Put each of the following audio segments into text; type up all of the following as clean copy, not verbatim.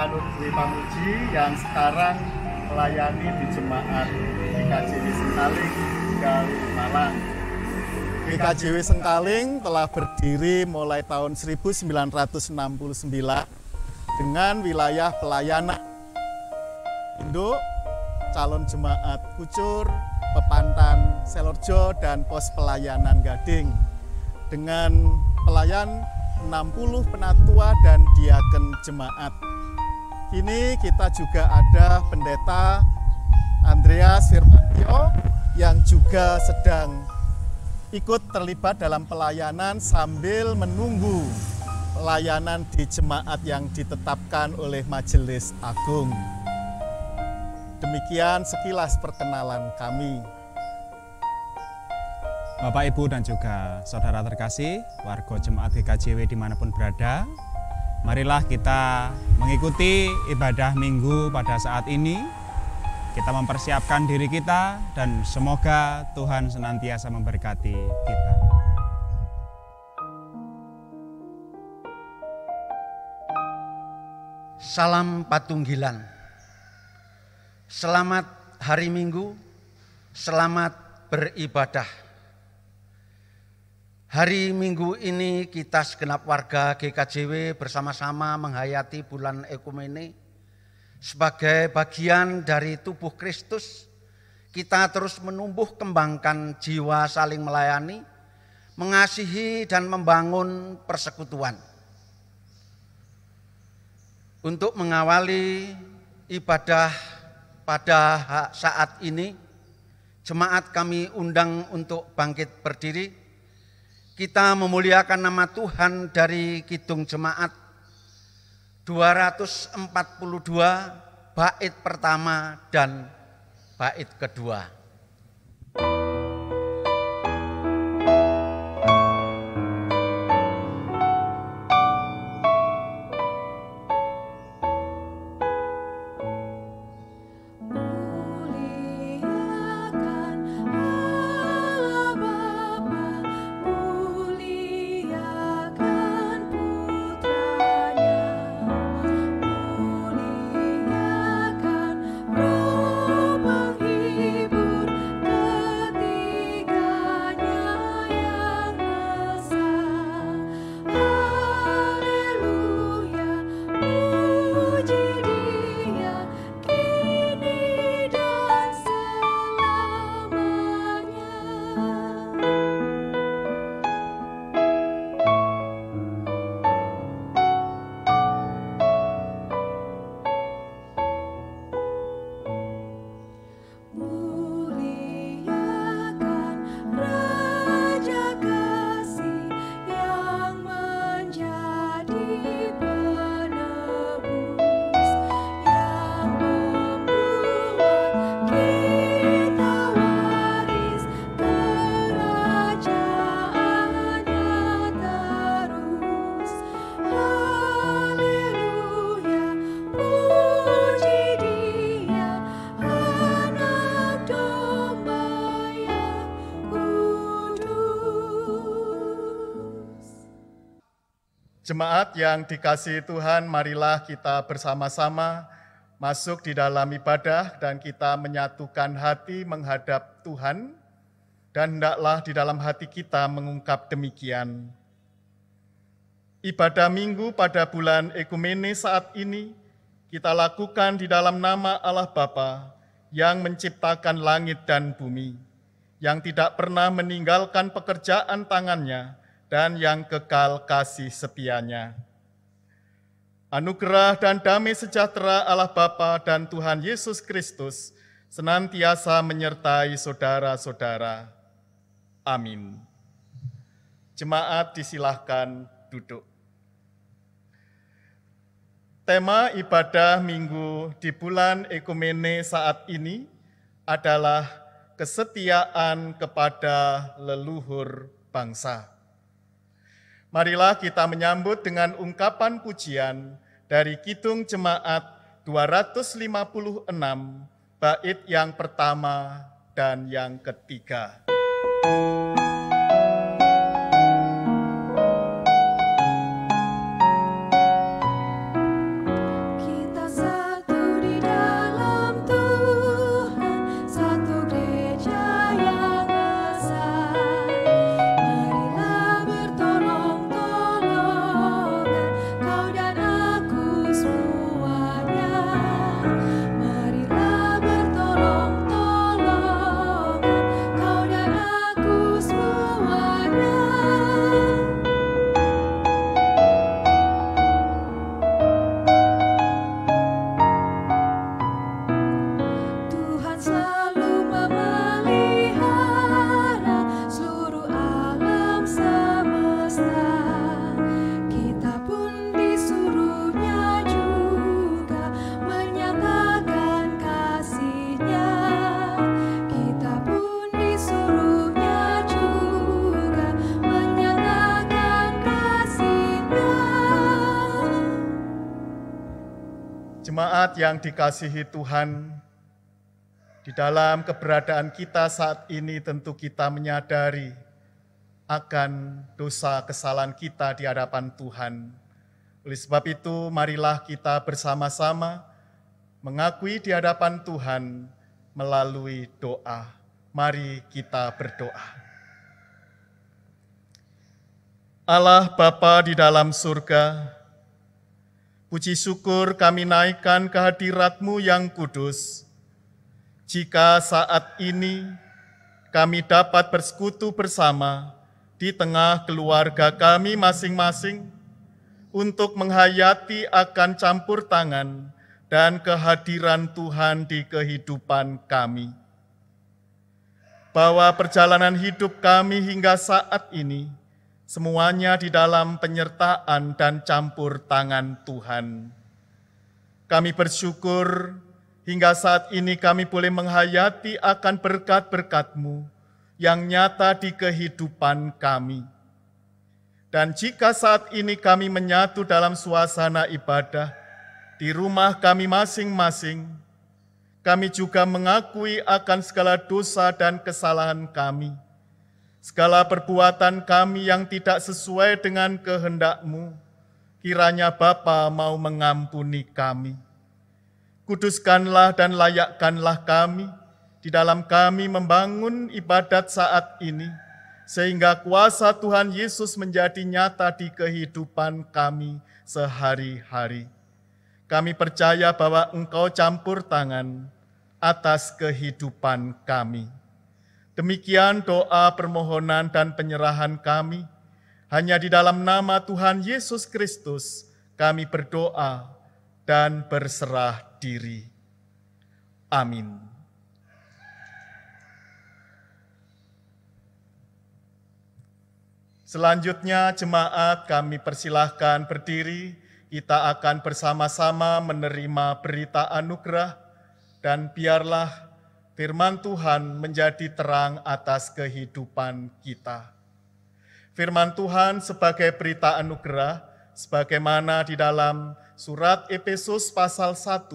Nur Dwi Pamuji yang sekarang melayani di jemaat GKJW Sengkaling, Tegal, Malang. GKJW Sengkaling telah berdiri mulai tahun 1969 dengan wilayah pelayanan induk, calon jemaat Kucur, Pepantan, Selorjo, dan pos pelayanan Gading. Dengan pelayan 60 penatua dan diaken jemaat. Kini kita juga ada pendeta Andreas Firmantio yang juga sedang ikut terlibat dalam pelayanan sambil menunggu pelayanan di jemaat yang ditetapkan oleh Majelis Agung. Demikian sekilas perkenalan kami. Bapak, Ibu, dan juga saudara terkasih, warga jemaat GKJW dimanapun berada, marilah kita mengikuti ibadah minggu pada saat ini. Kita mempersiapkan diri kita dan semoga Tuhan senantiasa memberkati kita. Salam Patunggilan. Selamat hari Minggu, selamat beribadah. Hari Minggu ini kita segenap warga GKJW bersama-sama menghayati bulan Ekumene. Sebagai bagian dari tubuh Kristus, kita terus menumbuh kembangkan jiwa saling melayani, mengasihi dan membangun persekutuan. Untuk mengawali ibadah pada saat ini, jemaat kami undang untuk bangkit berdiri. Kita memuliakan nama Tuhan dari Kidung Jemaat 242 bait pertama dan bait kedua. Jemaat yang dikasihi Tuhan, marilah kita bersama-sama masuk di dalam ibadah dan kita menyatukan hati menghadap Tuhan, dan hendaklah di dalam hati kita mengungkap demikian. Ibadah minggu pada bulan Ekumene saat ini kita lakukan di dalam nama Allah Bapa yang menciptakan langit dan bumi, yang tidak pernah meninggalkan pekerjaan tangannya, dan yang kekal kasih setianya. Anugerah dan damai sejahtera Allah Bapa dan Tuhan Yesus Kristus senantiasa menyertai saudara-saudara. Amin. Jemaat disilahkan duduk. Tema ibadah minggu di bulan Ekumene saat ini adalah kesetiaan kepada leluhur bangsa. Marilah kita menyambut dengan ungkapan pujian dari Kidung Jemaat 256, bait yang pertama dan yang ketiga. Kita Jemaat yang dikasihi Tuhan, di dalam keberadaan kita saat ini tentu kita menyadari akan dosa kesalahan kita di hadapan Tuhan. Oleh sebab itu, marilah kita bersama-sama mengakui di hadapan Tuhan melalui doa. Mari kita berdoa. Allah Bapa di dalam surga, puji syukur kami naikkan ke hadirat-Mu yang kudus. Jika saat ini kami dapat bersekutu bersama di tengah keluarga kami masing-masing untuk menghayati akan campur tangan dan kehadiran Tuhan di kehidupan kami. Bahwa perjalanan hidup kami hingga saat ini semuanya di dalam penyertaan dan campur tangan Tuhan. Kami bersyukur hingga saat ini kami boleh menghayati akan berkat-berkat-Mu yang nyata di kehidupan kami. Dan jika saat ini kami menyatu dalam suasana ibadah di rumah kami masing-masing, kami juga mengakui akan segala dosa dan kesalahan kami, segala perbuatan kami yang tidak sesuai dengan kehendak-Mu, kiranya Bapa mau mengampuni kami. Kuduskanlah dan layakkanlah kami di dalam kami membangun ibadat saat ini, sehingga kuasa Tuhan Yesus menjadi nyata di kehidupan kami sehari-hari. Kami percaya bahwa Engkau campur tangan atas kehidupan kami. Demikian doa, permohonan, dan penyerahan kami. Hanya di dalam nama Tuhan Yesus Kristus kami berdoa dan berserah diri. Amin. Selanjutnya jemaat kami persilahkan berdiri, kita akan bersama-sama menerima berita anugerah dan biarlah firman Tuhan menjadi terang atas kehidupan kita. Firman Tuhan sebagai berita anugerah, sebagaimana di dalam surat Efesus pasal 1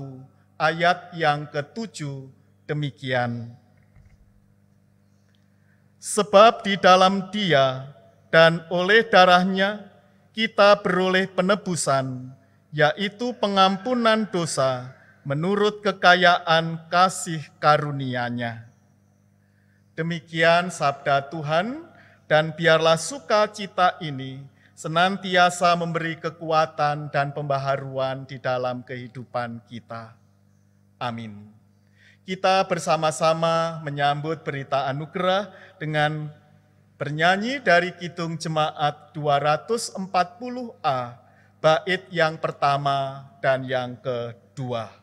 ayat yang ke-7 demikian. Sebab di dalam Dia dan oleh darahnya kita beroleh penebusan, yaitu pengampunan dosa menurut kekayaan kasih karunia-Nya. Demikian sabda Tuhan, dan biarlah sukacita ini senantiasa memberi kekuatan dan pembaharuan di dalam kehidupan kita. Amin. Kita bersama-sama menyambut berita anugerah dengan bernyanyi dari Kidung Jemaat 240A, bait yang pertama dan yang kedua.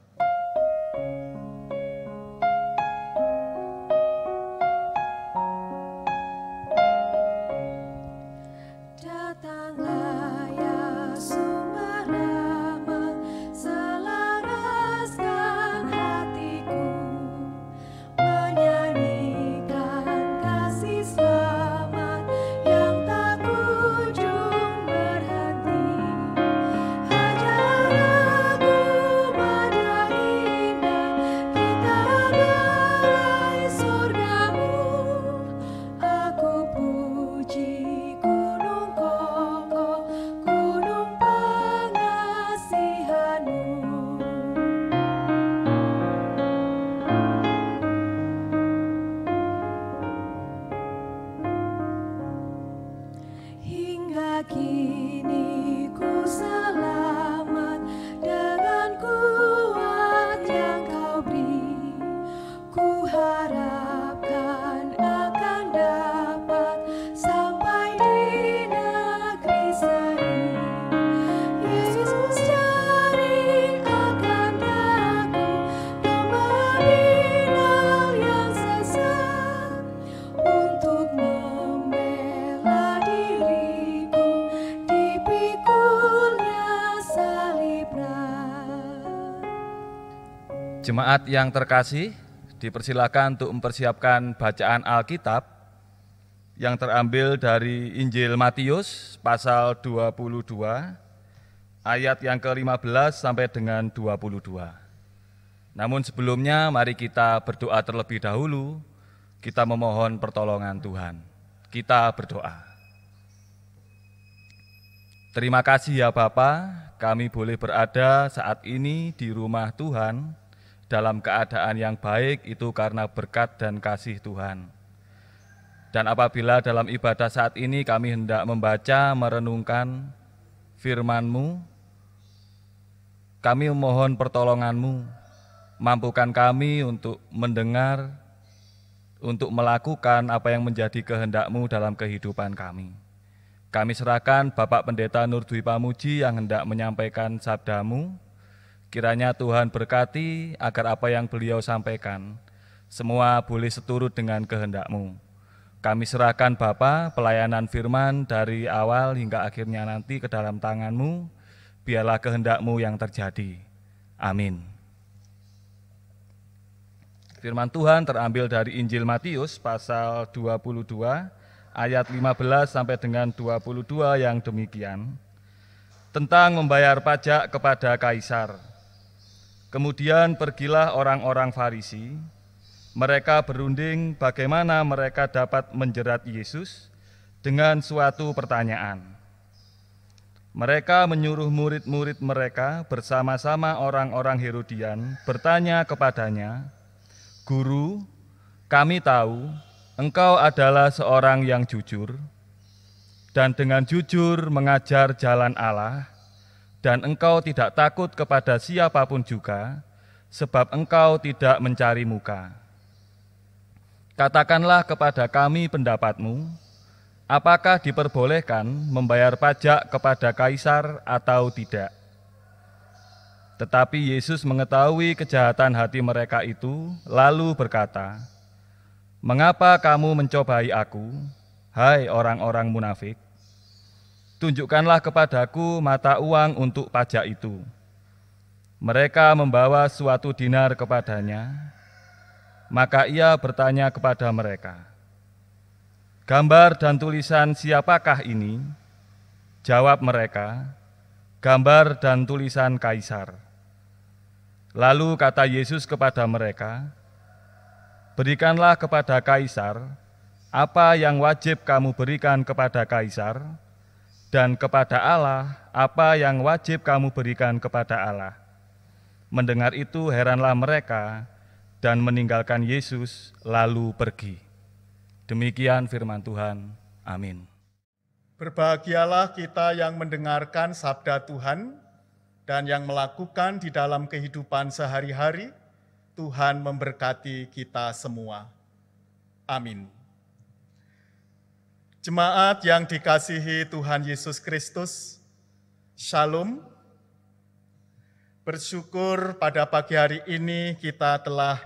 Jemaat yang terkasih, dipersilakan untuk mempersiapkan bacaan Alkitab yang terambil dari Injil Matius pasal 22 ayat yang ke-15 sampai dengan 22. Namun sebelumnya mari kita berdoa terlebih dahulu, kita memohon pertolongan Tuhan. Kita berdoa. Terima kasih ya Bapa, kami boleh berada saat ini di rumah Tuhan dalam keadaan yang baik itu karena berkat dan kasih Tuhan. Dan apabila dalam ibadah saat ini kami hendak membaca, merenungkan firman-Mu, kami memohon pertolongan-Mu, mampukan kami untuk mendengar, untuk melakukan apa yang menjadi kehendak-Mu dalam kehidupan kami. Kami serahkan Bapak Pendeta Nur Dwi Pamuji yang hendak menyampaikan sabda-Mu. Kiranya Tuhan berkati agar apa yang beliau sampaikan semua boleh seturut dengan kehendak-Mu. Kami serahkan Bapa pelayanan firman dari awal hingga akhirnya nanti ke dalam tangan-Mu. Biarlah kehendak-Mu yang terjadi. Amin. Firman Tuhan terambil dari Injil Matius pasal 22 ayat 15 sampai dengan 22 yang demikian, tentang membayar pajak kepada kaisar. Kemudian pergilah orang-orang Farisi, mereka berunding bagaimana mereka dapat menjerat Yesus dengan suatu pertanyaan. Mereka menyuruh murid-murid mereka bersama-sama orang-orang Herodian bertanya kepadanya, "Guru, kami tahu Engkau adalah seorang yang jujur, dan dengan jujur mengajar jalan Allah, dan Engkau tidak takut kepada siapapun juga, sebab Engkau tidak mencari muka. Katakanlah kepada kami pendapat-Mu, apakah diperbolehkan membayar pajak kepada kaisar atau tidak?" Tetapi Yesus mengetahui kejahatan hati mereka itu, lalu berkata, "Mengapa kamu mencobai aku, hai orang-orang munafik? Tunjukkanlah kepadaku mata uang untuk pajak itu." Mereka membawa suatu dinar kepadanya, maka ia bertanya kepada mereka, "Gambar dan tulisan siapakah ini?" Jawab mereka, "Gambar dan tulisan kaisar." Lalu kata Yesus kepada mereka, "Berikanlah kepada kaisar apa yang wajib kamu berikan kepada kaisar, dan kepada Allah apa yang wajib kamu berikan kepada Allah." Mendengar itu heranlah mereka dan meninggalkan Yesus lalu pergi. Demikian firman Tuhan. Amin. Berbahagialah kita yang mendengarkan sabda Tuhan dan yang melakukan di dalam kehidupan sehari-hari. Tuhan memberkati kita semua. Amin. Jemaat yang dikasihi Tuhan Yesus Kristus, Shalom. Bersyukur pada pagi hari ini kita telah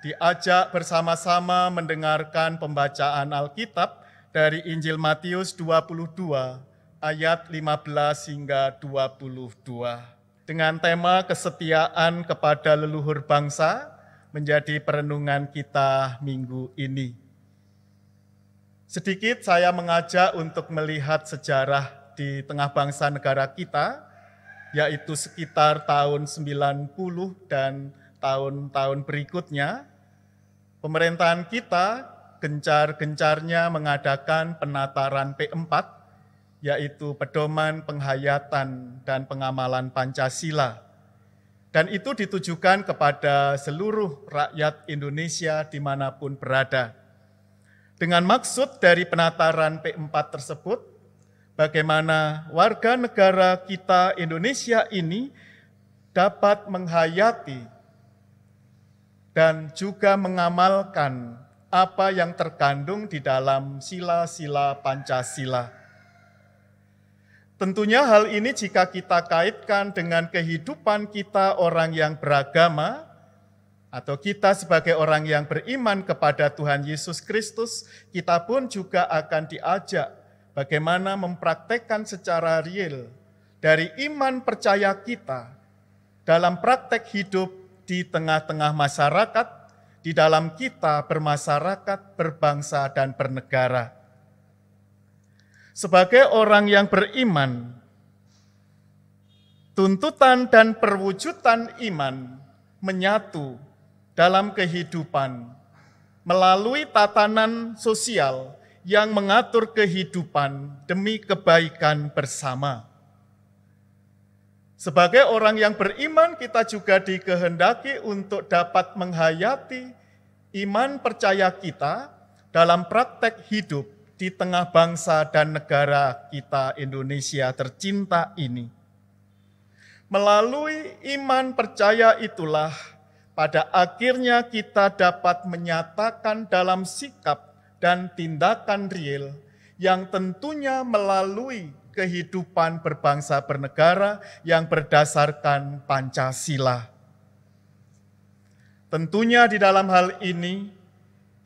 diajak bersama-sama mendengarkan pembacaan Alkitab dari Injil Matius 22 ayat 15 hingga 22. Dengan tema kesetiaan kepada leluhur bangsa menjadi perenungan kita minggu ini. Sedikit saya mengajak untuk melihat sejarah di tengah bangsa negara kita, yaitu sekitar tahun 90 dan tahun-tahun berikutnya. Pemerintahan kita gencar-gencarnya mengadakan penataran P4, yaitu pedoman penghayatan dan pengamalan Pancasila. Dan itu ditujukan kepada seluruh rakyat Indonesia dimanapun berada. Dengan maksud dari penataran P4 tersebut, bagaimana warga negara kita Indonesia ini dapat menghayati dan juga mengamalkan apa yang terkandung di dalam sila-sila Pancasila. Tentunya hal ini jika kita kaitkan dengan kehidupan kita orang yang beragama, atau kita sebagai orang yang beriman kepada Tuhan Yesus Kristus, kita pun juga akan diajak bagaimana mempraktekkan secara real dari iman percaya kita dalam praktek hidup di tengah-tengah masyarakat, di dalam kita bermasyarakat, berbangsa, dan bernegara. Sebagai orang yang beriman, tuntutan dan perwujudan iman menyatu dalam kehidupan melalui tatanan sosial yang mengatur kehidupan demi kebaikan bersama. Sebagai orang yang beriman, kita juga dikehendaki untuk dapat menghayati iman percaya kita dalam praktek hidup di tengah bangsa dan negara kita Indonesia tercinta ini. Melalui iman percaya itulah pada akhirnya kita dapat menyatakan dalam sikap dan tindakan real yang tentunya melalui kehidupan berbangsa bernegara yang berdasarkan Pancasila. Tentunya di dalam hal ini,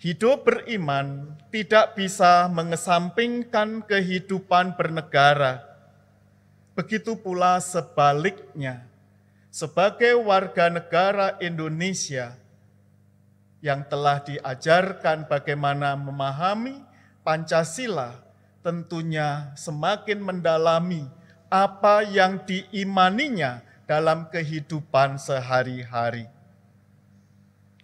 hidup beriman tidak bisa mengesampingkan kehidupan bernegara. Begitu pula sebaliknya, sebagai warga negara Indonesia yang telah diajarkan bagaimana memahami Pancasila, tentunya semakin mendalami apa yang diimaninya dalam kehidupan sehari-hari.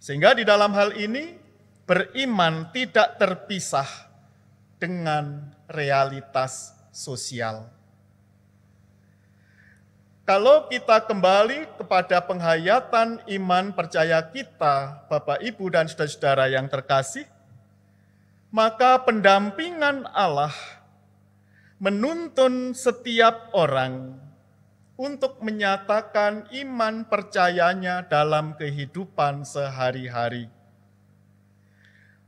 Sehingga di dalam hal ini, beriman tidak terpisah dengan realitas sosial. Kalau kita kembali kepada penghayatan iman percaya kita, Bapak, Ibu, dan saudara-saudara yang terkasih, maka pendampingan Allah menuntun setiap orang untuk menyatakan iman percayanya dalam kehidupan sehari-hari.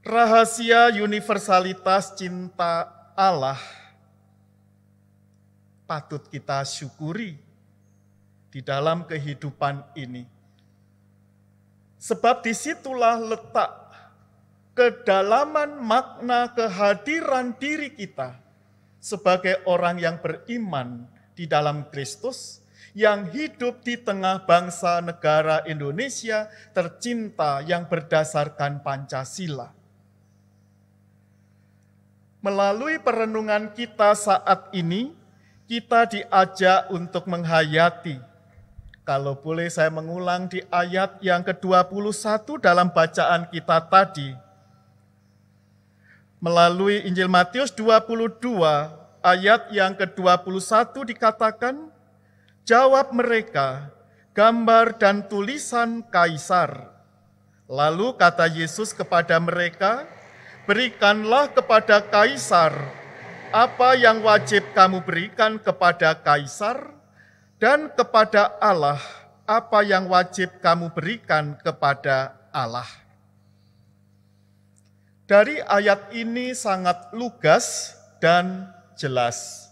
Rahasia universalitas cinta Allah patut kita syukuri di dalam kehidupan ini. Sebab disitulah letak kedalaman makna kehadiran diri kita sebagai orang yang beriman di dalam Kristus, yang hidup di tengah bangsa negara Indonesia tercinta yang berdasarkan Pancasila. Melalui perenungan kita saat ini, kita diajak untuk menghayati. Kalau boleh saya mengulang di ayat yang ke-21 dalam bacaan kita tadi. Melalui Injil Matius 22 ayat yang ke-21 dikatakan, jawab mereka, gambar dan tulisan kaisar. Lalu kata Yesus kepada mereka, berikanlah kepada kaisar apa yang wajib kamu berikan kepada kaisar, dan kepada Allah apa yang wajib kamu berikan kepada Allah. Dari ayat ini sangat lugas dan jelas.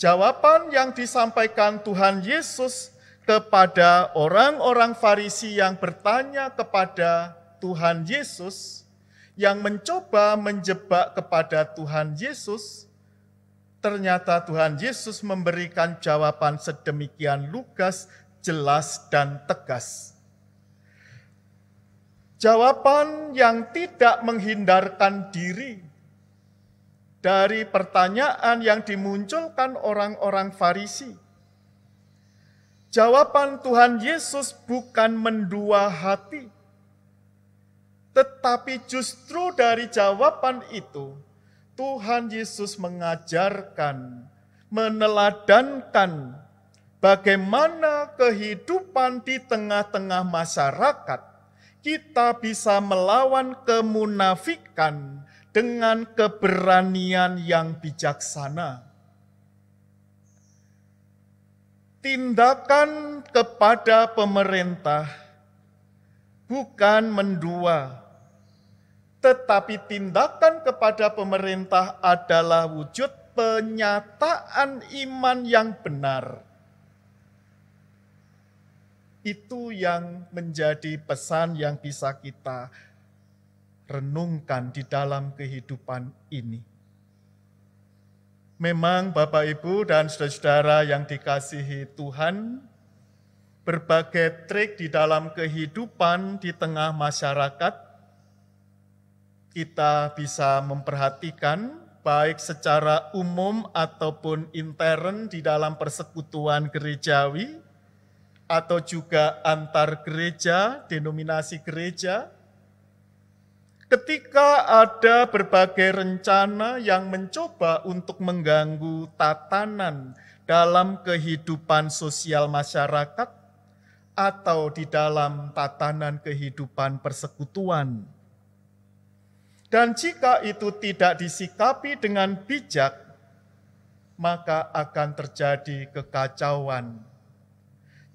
Jawaban yang disampaikan Tuhan Yesus kepada orang-orang Farisi yang bertanya kepada Tuhan Yesus, yang mencoba menjebak kepada Tuhan Yesus, ternyata Tuhan Yesus memberikan jawaban sedemikian lugas, jelas, dan tegas. Jawaban yang tidak menghindarkan diri dari pertanyaan yang dimunculkan orang-orang Farisi. Jawaban Tuhan Yesus bukan mendua hati, tetapi justru dari jawaban itu, Tuhan Yesus mengajarkan, meneladankan bagaimana kehidupan di tengah-tengah masyarakat kita bisa melawan kemunafikan dengan keberanian yang bijaksana. Tindakan kepada pemerintah bukan mendua, tetapi tindakan kepada pemerintah adalah wujud penyataan iman yang benar. Itu yang menjadi pesan yang bisa kita renungkan di dalam kehidupan ini. Memang Bapak, Ibu, dan saudara-saudara yang dikasihi Tuhan, berbagai trik di dalam kehidupan di tengah masyarakat, kita bisa memperhatikan baik secara umum ataupun intern di dalam persekutuan gerejawi, atau juga antar gereja, denominasi gereja, ketika ada berbagai rencana yang mencoba untuk mengganggu tatanan dalam kehidupan sosial masyarakat atau di dalam tatanan kehidupan persekutuan. Dan jika itu tidak disikapi dengan bijak, maka akan terjadi kekacauan.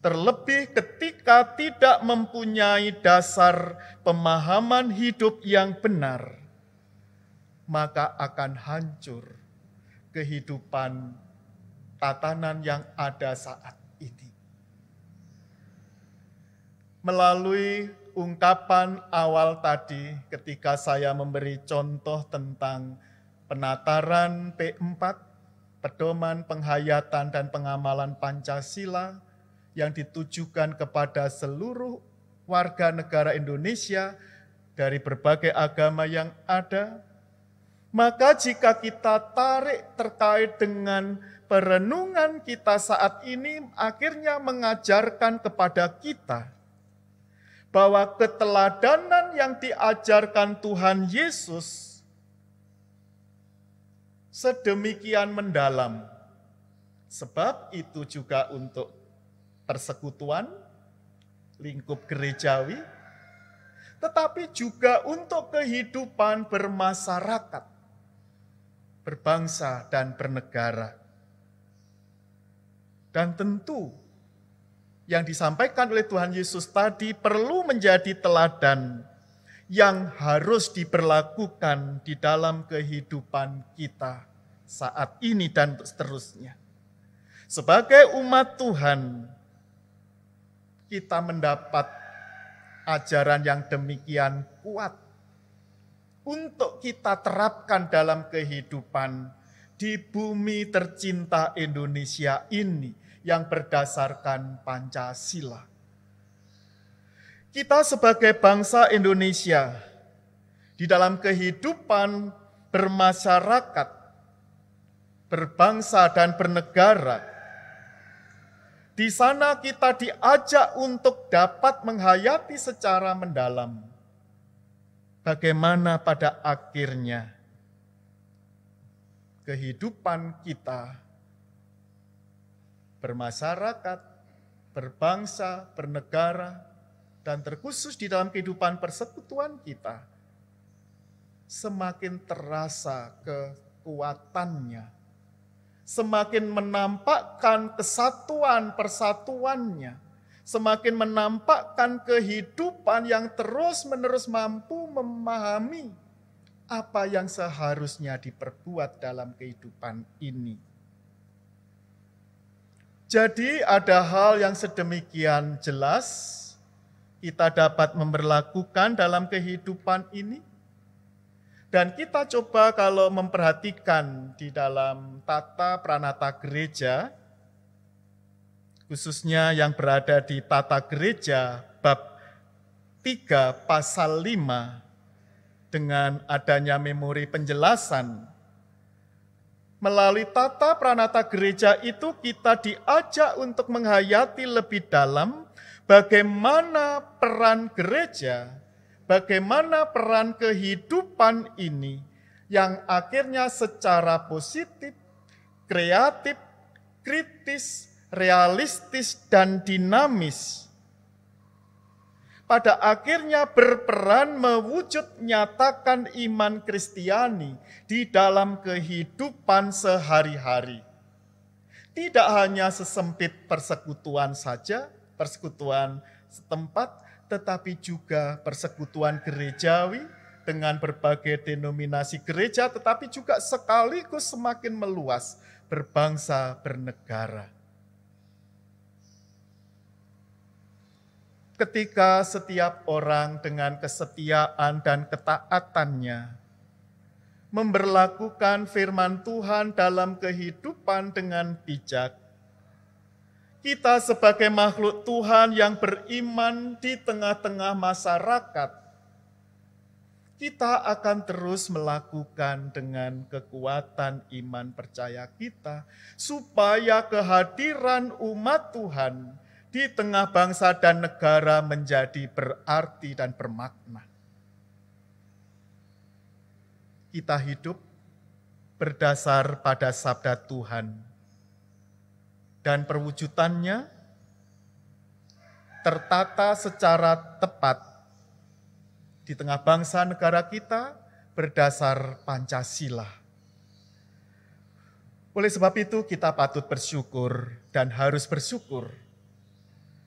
Terlebih ketika tidak mempunyai dasar pemahaman hidup yang benar, maka akan hancur kehidupan tatanan yang ada saat ini. Melalui ungkapan awal tadi ketika saya memberi contoh tentang penataran P4, pedoman penghayatan dan pengamalan Pancasila yang ditujukan kepada seluruh warga negara Indonesia dari berbagai agama yang ada, maka jika kita tarik terkait dengan perenungan kita saat ini, akhirnya mengajarkan kepada kita bahwa keteladanan yang diajarkan Tuhan Yesus sedemikian mendalam. Sebab itu juga untuk persekutuan, lingkup gerejawi, tetapi juga untuk kehidupan bermasyarakat, berbangsa dan bernegara. Dan tentu yang disampaikan oleh Tuhan Yesus tadi perlu menjadi teladan yang harus diberlakukan di dalam kehidupan kita saat ini dan seterusnya. Sebagai umat Tuhan, kita mendapat ajaran yang demikian kuat untuk kita terapkan dalam kehidupan di bumi tercinta Indonesia ini yang berdasarkan Pancasila. Kita sebagai bangsa Indonesia di dalam kehidupan bermasyarakat, berbangsa dan bernegara, di sana kita diajak untuk dapat menghayati secara mendalam bagaimana pada akhirnya kehidupan kita bermasyarakat, berbangsa, bernegara, dan terkhusus di dalam kehidupan persekutuan kita semakin terasa kekuatannya, semakin menampakkan kesatuan persatuannya, semakin menampakkan kehidupan yang terus-menerus mampu memahami apa yang seharusnya diperbuat dalam kehidupan ini. Jadi ada hal yang sedemikian jelas kita dapat memberlakukan dalam kehidupan ini. Dan kita coba kalau memperhatikan di dalam tata pranata gereja, khususnya yang berada di tata gereja bab 3 pasal 5, dengan adanya memori penjelasan. Melalui tata pranata gereja itu kita diajak untuk menghayati lebih dalam bagaimana peran gereja, bagaimana peran kehidupan ini yang akhirnya secara positif, kreatif, kritis, realistis, dan dinamis pada akhirnya berperan mewujud nyatakan iman Kristiani di dalam kehidupan sehari-hari. Tidak hanya sesempit persekutuan saja, persekutuan setempat, tetapi juga persekutuan gerejawi dengan berbagai denominasi gereja, tetapi juga sekaligus semakin meluas berbangsa, bernegara. Ketika setiap orang dengan kesetiaan dan ketaatannya memberlakukan firman Tuhan dalam kehidupan dengan bijak, kita sebagai makhluk Tuhan yang beriman di tengah-tengah masyarakat, kita akan terus melakukan dengan kekuatan iman percaya kita, supaya kehadiran umat Tuhan di tengah bangsa dan negara menjadi berarti dan bermakna. Kita hidup berdasar pada sabda Tuhan, dan perwujudannya tertata secara tepat di tengah bangsa negara kita berdasar Pancasila. Oleh sebab itu kita patut bersyukur dan harus bersyukur.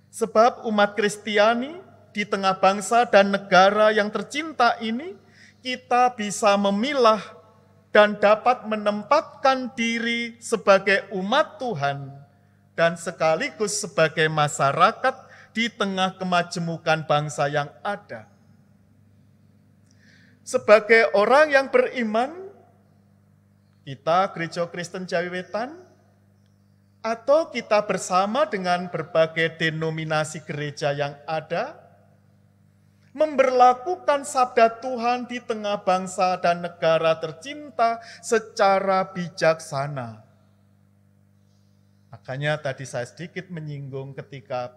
Sebab umat Kristiani di tengah bangsa dan negara yang tercinta ini, kita bisa memilah dan dapat menempatkan diri sebagai umat Tuhan dan sekaligus sebagai masyarakat di tengah kemajemukan bangsa yang ada. Sebagai orang yang beriman, kita Gereja Kristen Jawi Wetan, atau kita bersama dengan berbagai denominasi gereja yang ada, memberlakukan sabda Tuhan di tengah bangsa dan negara tercinta secara bijaksana. Makanya tadi saya sedikit menyinggung ketika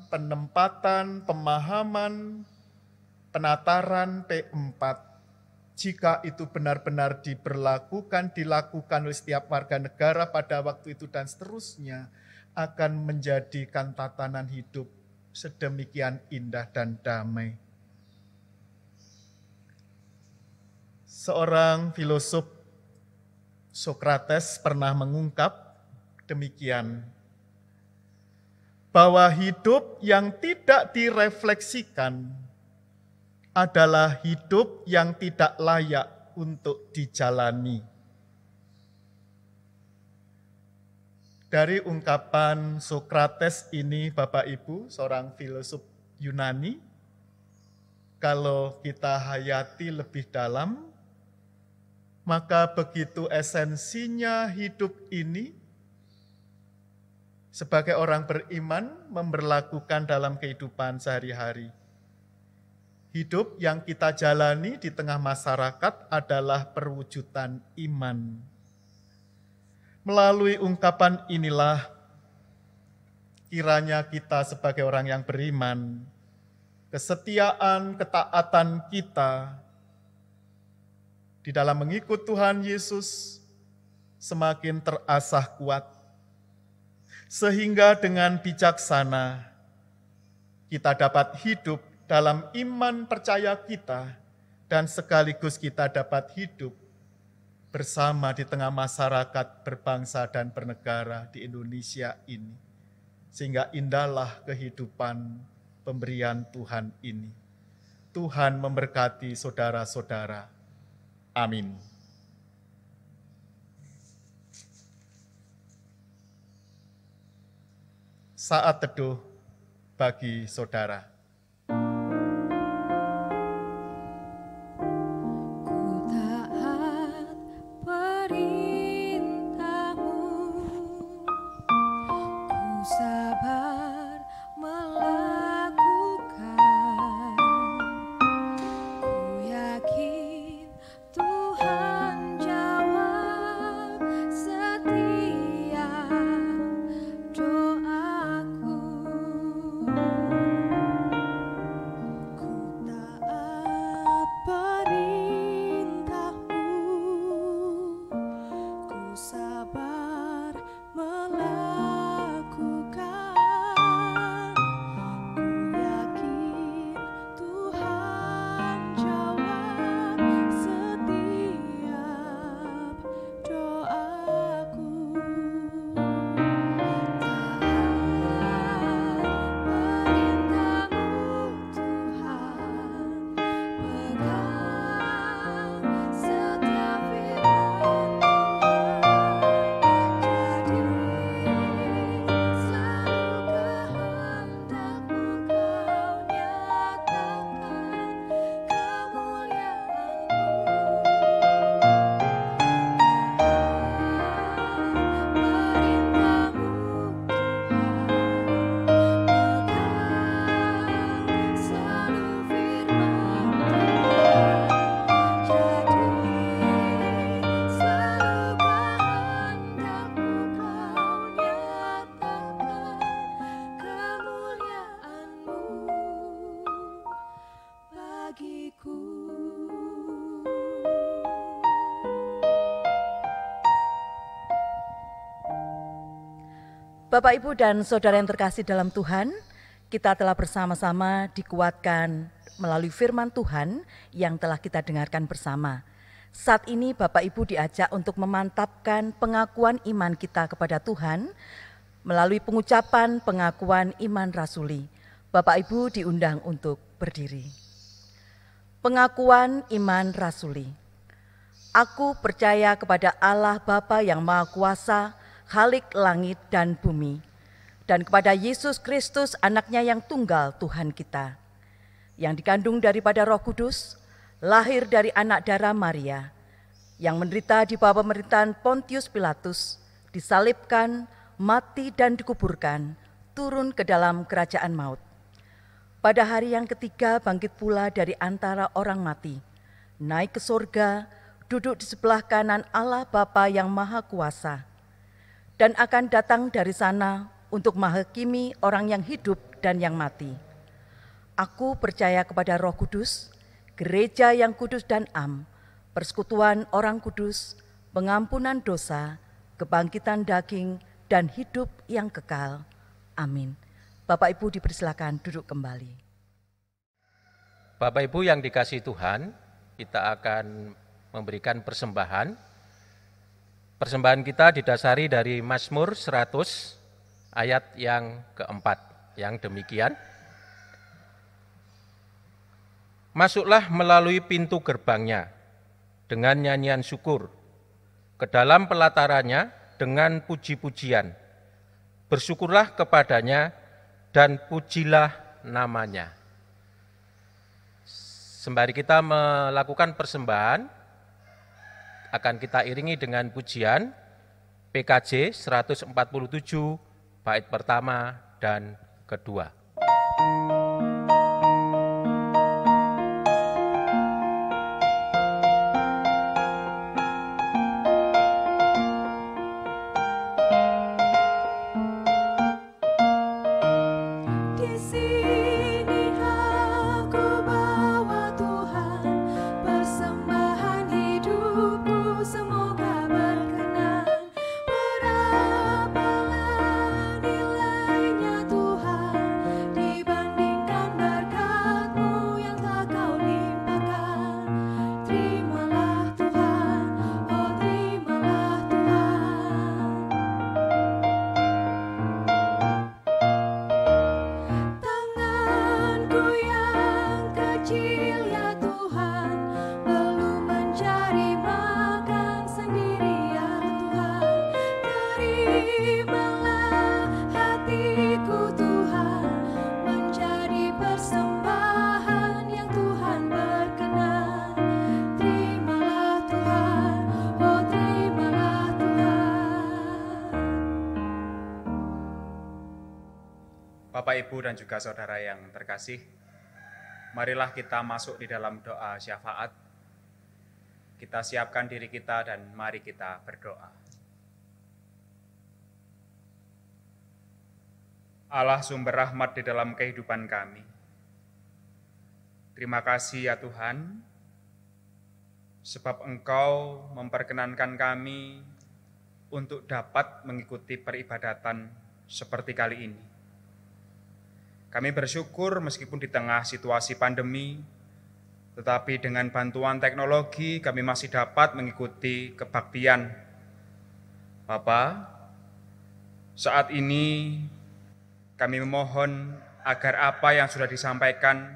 penempatan, pemahaman, penataran P4, jika itu benar-benar dilakukan oleh setiap warga negara pada waktu itu dan seterusnya, akan menjadikan tatanan hidup sedemikian indah dan damai. Seorang filosof Sokrates pernah mengungkap demikian, bahwa hidup yang tidak direfleksikan adalah hidup yang tidak layak untuk dijalani. Dari ungkapan Sokrates ini, Bapak Ibu, seorang filosof Yunani, kalau kita hayati lebih dalam, maka begitu esensinya hidup ini sebagai orang beriman memberlakukan dalam kehidupan sehari-hari. Hidup yang kita jalani di tengah masyarakat adalah perwujudan iman. Melalui ungkapan inilah, kiranya kita sebagai orang yang beriman, kesetiaan, ketaatan kita di dalam mengikut Tuhan Yesus semakin terasah kuat, sehingga dengan bijaksana kita dapat hidup dalam iman percaya kita, dan sekaligus kita dapat hidup bersama di tengah masyarakat berbangsa dan bernegara di Indonesia ini. Sehingga indahlah kehidupan pemberian Tuhan ini. Tuhan memberkati saudara-saudara. Amin. Saat teduh bagi saudara. Bapak, Ibu, dan Saudara yang terkasih dalam Tuhan, kita telah bersama-sama dikuatkan melalui firman Tuhan yang telah kita dengarkan bersama. Saat ini Bapak Ibu diajak untuk memantapkan pengakuan iman kita kepada Tuhan melalui pengucapan pengakuan iman rasuli. Bapak Ibu diundang untuk berdiri. Pengakuan iman rasuli. Aku percaya kepada Allah Bapa yang Maha Kuasa, Khalik langit dan bumi, dan kepada Yesus Kristus anaknya yang tunggal Tuhan kita, yang dikandung daripada Roh Kudus, lahir dari anak darah Maria, yang menderita di bawah pemerintahan Pontius Pilatus, disalibkan, mati dan dikuburkan, turun ke dalam kerajaan maut. Pada hari yang ketiga bangkit pula dari antara orang mati, naik ke surga, duduk di sebelah kanan Allah Bapa yang Maha Kuasa, dan akan datang dari sana untuk menghakimi orang yang hidup dan yang mati. Aku percaya kepada Roh Kudus, gereja yang kudus dan am, persekutuan orang kudus, pengampunan dosa, kebangkitan daging, dan hidup yang kekal. Amin. Bapak Ibu dipersilakan duduk kembali. Bapak Ibu yang dikasihi Tuhan, kita akan memberikan persembahan. Persembahan kita didasari dari Mazmur 100 ayat yang keempat, yang demikian. Masuklah melalui pintu gerbangnya dengan nyanyian syukur, ke dalam pelatarannya dengan puji-pujian. Bersyukurlah kepadanya dan pujilah namanya. Sembari kita melakukan persembahan, akan kita iringi dengan pujian PKJ 147 bait pertama dan kedua. Bapak, Ibu, dan juga saudara yang terkasih, marilah kita masuk di dalam doa syafaat. Kita siapkan diri kita dan mari kita berdoa. Allah sumber rahmat di dalam kehidupan kami. Terima kasih ya Tuhan, sebab Engkau memperkenankan kami untuk dapat mengikuti peribadatan seperti kali ini. Kami bersyukur meskipun di tengah situasi pandemi, tetapi dengan bantuan teknologi kami masih dapat mengikuti kebaktian. Bapa, saat ini kami memohon agar apa yang sudah disampaikan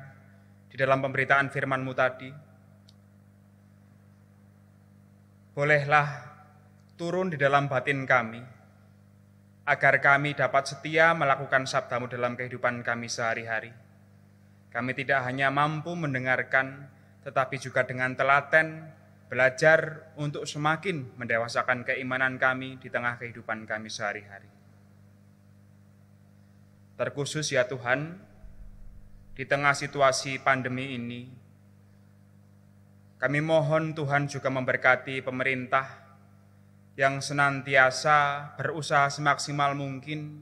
di dalam pemberitaan firman-Mu tadi, bolehlah turun di dalam batin kami, agar kami dapat setia melakukan sabda-Mu dalam kehidupan kami sehari-hari. Kami tidak hanya mampu mendengarkan, tetapi juga dengan telaten belajar untuk semakin mendewasakan keimanan kami di tengah kehidupan kami sehari-hari. Terkhusus ya Tuhan, di tengah situasi pandemi ini, kami mohon Tuhan juga memberkati pemerintah yang senantiasa berusaha semaksimal mungkin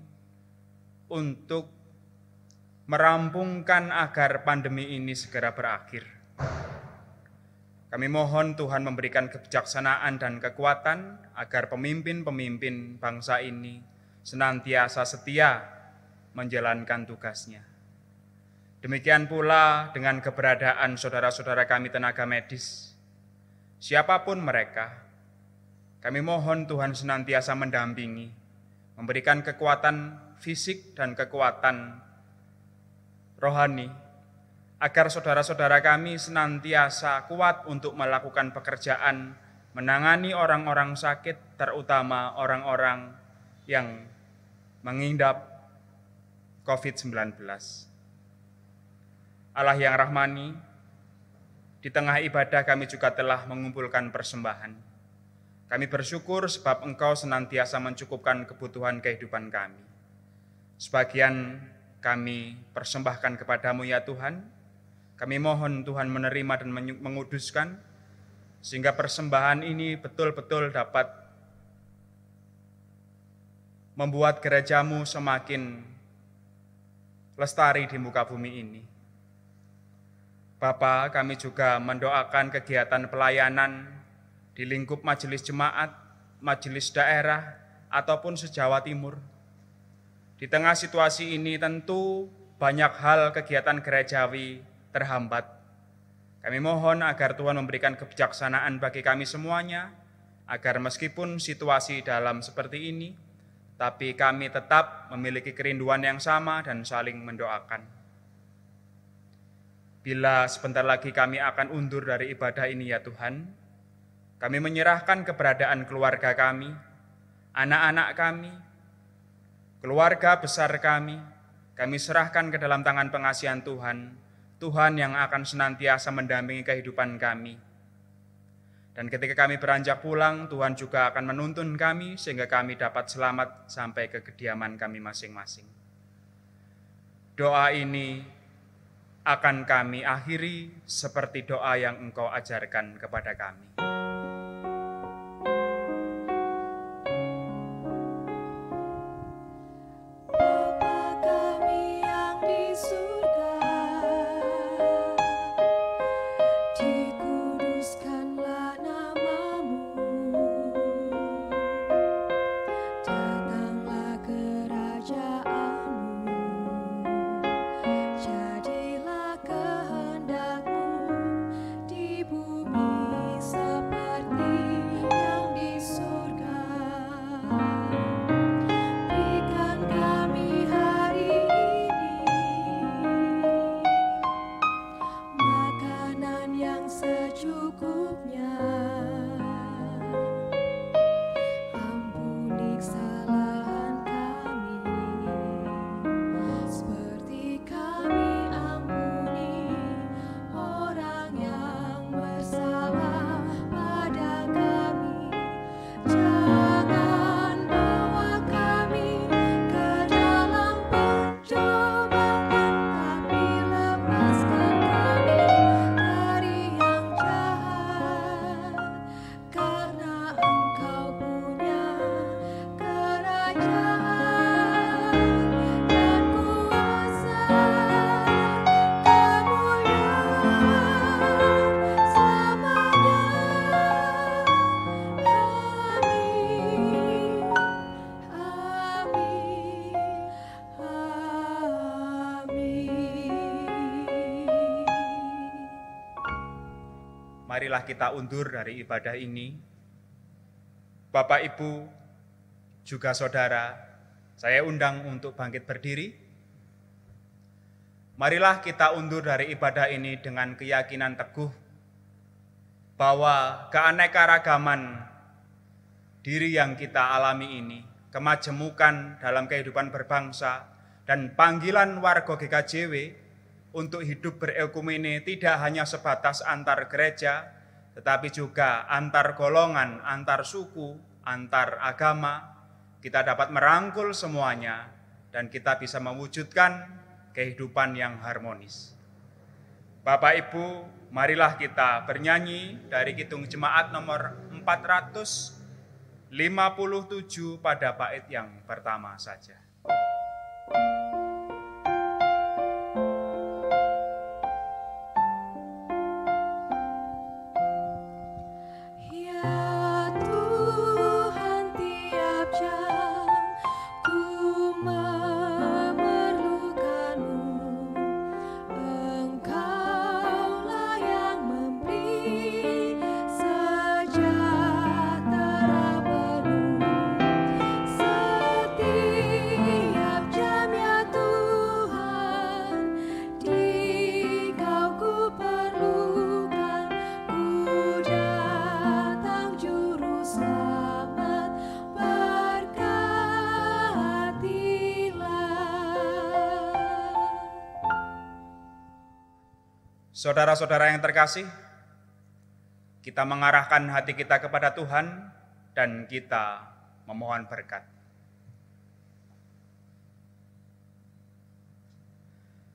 untuk merampungkan agar pandemi ini segera berakhir. Kami mohon Tuhan memberikan kebijaksanaan dan kekuatan agar pemimpin-pemimpin bangsa ini senantiasa setia menjalankan tugasnya. Demikian pula dengan keberadaan saudara-saudara kami tenaga medis, siapapun mereka, kami mohon Tuhan senantiasa mendampingi, memberikan kekuatan fisik dan kekuatan rohani, agar saudara-saudara kami senantiasa kuat untuk melakukan pekerjaan, menangani orang-orang sakit, terutama orang-orang yang mengidap COVID-19. Allah yang rahmani, di tengah ibadah kami juga telah mengumpulkan persembahan. Kami bersyukur sebab Engkau senantiasa mencukupkan kebutuhan kehidupan kami. Sebagian kami persembahkan kepadamu ya Tuhan. Kami mohon Tuhan menerima dan menguduskan, sehingga persembahan ini betul-betul dapat membuat gerejamu semakin lestari di muka bumi ini. Bapa, kami juga mendoakan kegiatan pelayanan di lingkup majelis jemaat, majelis daerah, ataupun se-Jawa Timur. Di tengah situasi ini tentu banyak hal kegiatan gerejawi terhambat. Kami mohon agar Tuhan memberikan kebijaksanaan bagi kami semuanya, agar meskipun situasi dalam seperti ini, tapi kami tetap memiliki kerinduan yang sama dan saling mendoakan. Bila sebentar lagi kami akan undur dari ibadah ini ya Tuhan, kami menyerahkan keberadaan keluarga kami, anak-anak kami, keluarga besar kami serahkan ke dalam tangan pengasihan Tuhan, Tuhan yang akan senantiasa mendampingi kehidupan kami. Dan ketika kami beranjak pulang, Tuhan juga akan menuntun kami sehingga kami dapat selamat sampai ke kediaman kami masing-masing. Doa ini akan kami akhiri seperti doa yang Engkau ajarkan kepada kami. Marilah kita undur dari ibadah ini. Bapak, Ibu, juga saudara, saya undang untuk bangkit berdiri. Marilah kita undur dari ibadah ini dengan keyakinan teguh bahwa keanekaragaman diri yang kita alami ini, kemajemukan dalam kehidupan berbangsa, dan panggilan warga GKJW untuk hidup berekumene tidak hanya sebatas antar gereja, tetapi juga antar golongan, antar suku, antar agama. Kita dapat merangkul semuanya dan kita bisa mewujudkan kehidupan yang harmonis. Bapak Ibu, marilah kita bernyanyi dari Kidung Jemaat nomor 457 pada bait yang pertama saja. Ya Tuhan, tiap jam ku Saudara-saudara yang terkasih, kita mengarahkan hati kita kepada Tuhan dan kita memohon berkat.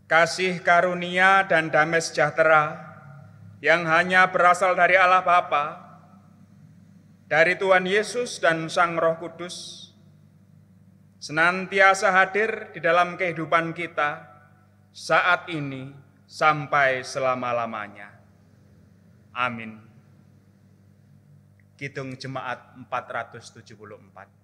Kasih karunia dan damai sejahtera yang hanya berasal dari Allah Bapa, dari Tuhan Yesus dan Sang Roh Kudus, senantiasa hadir di dalam kehidupan kita saat ini sampai selama-lamanya. Amin. Kidung Jemaat 474.